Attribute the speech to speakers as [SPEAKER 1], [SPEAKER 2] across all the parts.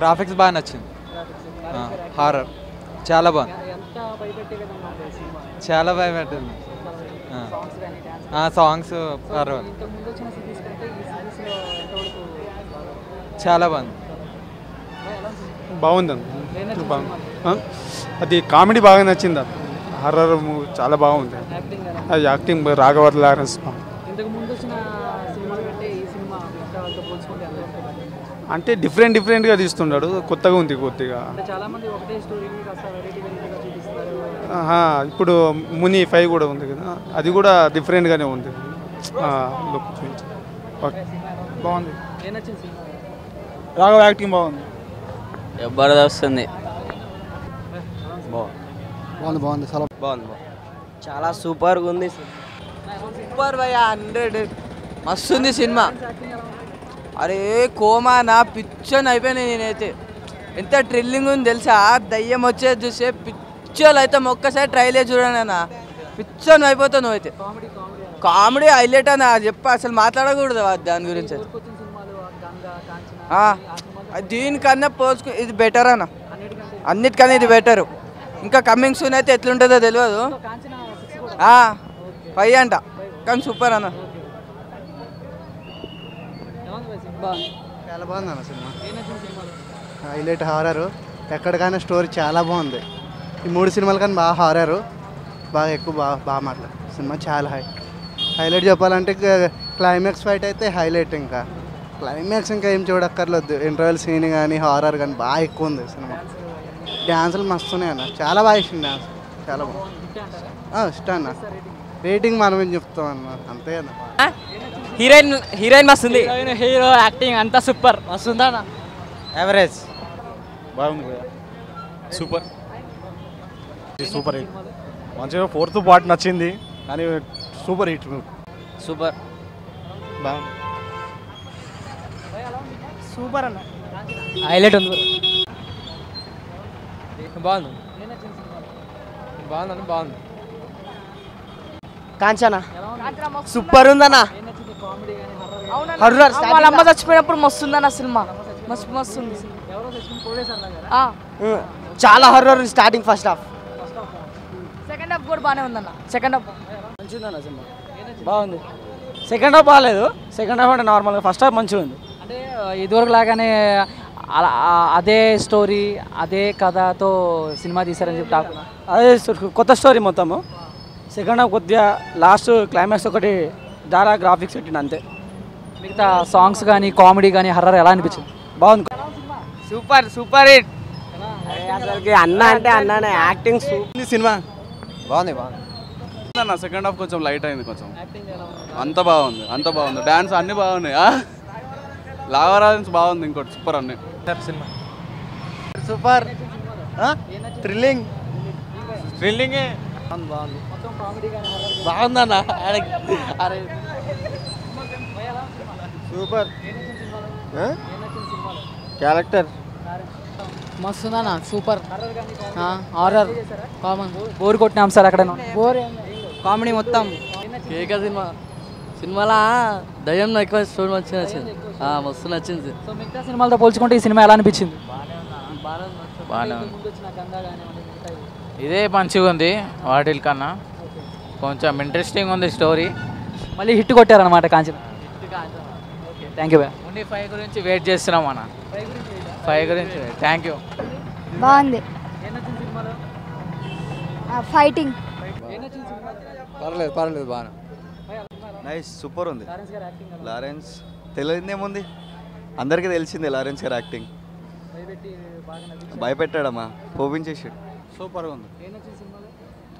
[SPEAKER 1] Graphics బాగా నచ్చింది. Horror చాలా బాగుంది. చాలా భయపెట్టింది. సాంగ్స్ పర్వాలేదు, చాలా బాగుంది.
[SPEAKER 2] బాగుందండి. అది కామెడీ బాగా నచ్చింది. హర్రర్ మూవీ చాలా బాగుంది. అది యాక్టింగ్ రాఘవ లారెన్స్ అంటే డిఫరెంట్గా తీస్తున్నాడు. కొత్తగా ఉంది కొద్దిగా. ఇప్పుడు ముని 5 కూడా ఉంది కదా, అది కూడా డిఫరెంట్గానే ఉంది. లుక్ చూపించి బాగుంది. రాఘవ యాక్టింగ్ బాగుంది.
[SPEAKER 3] జబర్దస్త్ ఉంది.
[SPEAKER 4] బాగుంది బాగుంది చాలా
[SPEAKER 3] బాగుంది. చాలా సూపర్గా ఉంది. సూపర్ భయ 100 మస్తు ఉంది సినిమా. అరే కోమా నా పిచ్చోని అయిపోయినా నేనైతే. ఎంత థ్రిల్లింగ్ ఉంది తెలుసా. దయ్యం వచ్చేది చూసే పిచ్చోళ్ళు అయితే ఒక్కసారి ట్రైలే చూడండి అన్న, పిచ్చోని అయిపోతావు నువ్వైతే. కామెడీ హైలైట్ అని చెప్ప, అసలు మాట్లాడకూడదు దాని గురించి. దీనికన్నా పోల్చుకు ఇది బెటర్ అన్న, అన్నిటికన్నా ఇది బెటరు. ఇంకా కమింగ్ సూన్ అయితే ఎట్లుంటుందో తెలియదు. 5 అంట, కానీ సూపర్ అన్న.
[SPEAKER 4] చాలా బాగుంది అన్న సినిమా. హైలైట్ హారరు, ఎక్కడికైనా స్టోరీ చాలా బాగుంది. ఈ 3 సినిమాల కానీ బాగా హారరు, బాగా ఎక్కువ బాగా మాట్లాడు సినిమా. చాలా హైలైట్ చెప్పాలంటే క్లైమాక్స్ ఫైట్ అయితే హైలైట్. ఇంకా క్లైమాక్స్ ఇంకా ఏం చూడక్కర్లేదు. ఇంటర్వెల్ సీన్ కానీ హారర్ కానీ బాగా ఎక్కువ ఉంది సినిమా. డ్యాన్సులు మస్తున్నాయి అన్న, చాలా బాగా ఇష్టం డ్యాన్స్, చాలా బాగుంది. ఇష్టం అన్న. రేటింగ్ మనం ఏం చెప్తాం అన్న, అంతే అన్న.
[SPEAKER 3] హీరోయిన్ మస్తు ఉంది.
[SPEAKER 5] హీరో యాక్టింగ్ అంతా సూపర్ మస్తు ఉందా.
[SPEAKER 3] యావరేజ్
[SPEAKER 2] బాగుంది. Super hit. మంచిగా 4th పార్ట్ నచ్చింది, కానీ సూపర్ హిట్.
[SPEAKER 3] సూపర్
[SPEAKER 2] బాగుంది.
[SPEAKER 5] సూపర్ అన్న, హైలైట్ ఉంది.
[SPEAKER 1] బాగుంది బాగుంది బాగుంది.
[SPEAKER 5] కాంచనా సూపర్ ఉందన్న. వాళ్ళ అమ్మ చచ్చిపోయినప్పుడు మస్తు ఉందన్న సినిమా, మస్తు ఉంది. చాలా horror starting, first half. Second half కూడా బాగానే ఉందన్న. సెకండ్ హాఫ్ మంచిగా ఉందన్న సినిమా, బాగుంది. సెకండ్ హాఫ్ బాగాలేదు, సెకండ్ హాఫ్ అంటే నార్మల్గా. ఫస్ట్ హాఫ్ మంచిగా ఉంది. అంటే ఇదివరకు లాగానే అలా అదే స్టోరీ అదే కథతో సినిమా తీశారని చెప్పి టాక్. అదే కొత్త స్టోరీ మొత్తము. సెకండ్ హాఫ్ కొద్దిగా లాస్ట్ క్లైమాక్స్ ఒకటి చాలా గ్రాఫిక్స్ పెట్టింది అంతే. మిగతా సాంగ్స్ కానీ కామెడీ కానీ హర్రర్ ఎలా అనిపించింది? బాగుంది.
[SPEAKER 3] Super hit.
[SPEAKER 5] అసలుకి అన్న అంటే అన్ననే యాక్టింగ్
[SPEAKER 2] సినిమా
[SPEAKER 1] బాగుంది
[SPEAKER 2] అన్న. సెకండ్ హాఫ్ కొంచెం లైట్ అయింది, కొంచెం. అంత బాగుంది. డాన్స్ అన్నీ బాగున్నాయి. లావరాజన్స్ బాగుంది. ఇంకోటి సూపర్ అన్నీ
[SPEAKER 1] సినిమా.
[SPEAKER 4] సూపర్ థ్రిల్లింగ్
[SPEAKER 5] బాగుందన్న. అరే
[SPEAKER 4] సూపర్ క్యారెక్టర్
[SPEAKER 5] మస్తుందన్న, సూపర్. హారర్ కామన్ బోర్ కొట్టిన అంశాలు అక్కడ బోర్
[SPEAKER 3] కామెడీ మొత్తం.
[SPEAKER 5] కేక సినిమాలా దయ్యం ఎక్కువ స్టోరీ మంచిగా నచ్చింది, మస్తు నచ్చింది. సో మిగతా సినిమాలతో పోల్చుకుంటే ఈ సినిమా ఎలా అనిపించింది?
[SPEAKER 3] బాగానే ఉంది. ఇదే మంచిగా ఉంది వాటిల కన్నా. కొంచెం ఇంట్రెస్టింగ్ ఉంది స్టోరీ.
[SPEAKER 5] మళ్ళీ హిట్ కొట్టారనమాట కాంచన. Thank you.
[SPEAKER 3] ఓన్లీ 5 గురించి వెయిట్ చేస్తున్నాం అన్న. 5 గురించి థ్యాంక్ యూ.
[SPEAKER 6] బాగుంది. ఫైటింగ్
[SPEAKER 1] పర్లేదు బాగా
[SPEAKER 4] నైస్, సూపర్ ఉంది. లారెన్స్ తెలియదేముంది, అందరికీ తెలిసిందే లారెన్స్ గారు యాక్టింగ్. భయపెట్టాడమ్మా, పోపించేసాడు.
[SPEAKER 2] సూపర్గా ఉంది.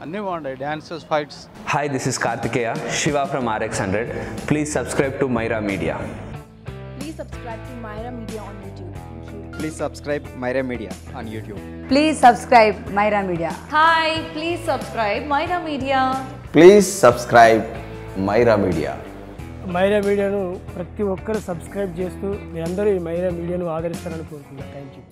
[SPEAKER 2] అన్నీ బాగుంటాయి, dances, fights.
[SPEAKER 7] Hi, this is Kartikeya, Shiva from RX100. Please subscribe to Myra Media.
[SPEAKER 6] Please subscribe to Myra Media on YouTube.
[SPEAKER 4] Please subscribe Myra media on YouTube.
[SPEAKER 8] Please subscribe Myra Media.
[SPEAKER 6] Hi, please subscribe Myra Media.
[SPEAKER 7] Please subscribe Myra Media.
[SPEAKER 5] Myra మీడియాను ప్రతి ఒక్కరు subscribe చేస్తూ మీరందరూ ఈ మైరా మీడియాను ఆదరిస్తారని కోరుకుంటున్నాను. Thank you.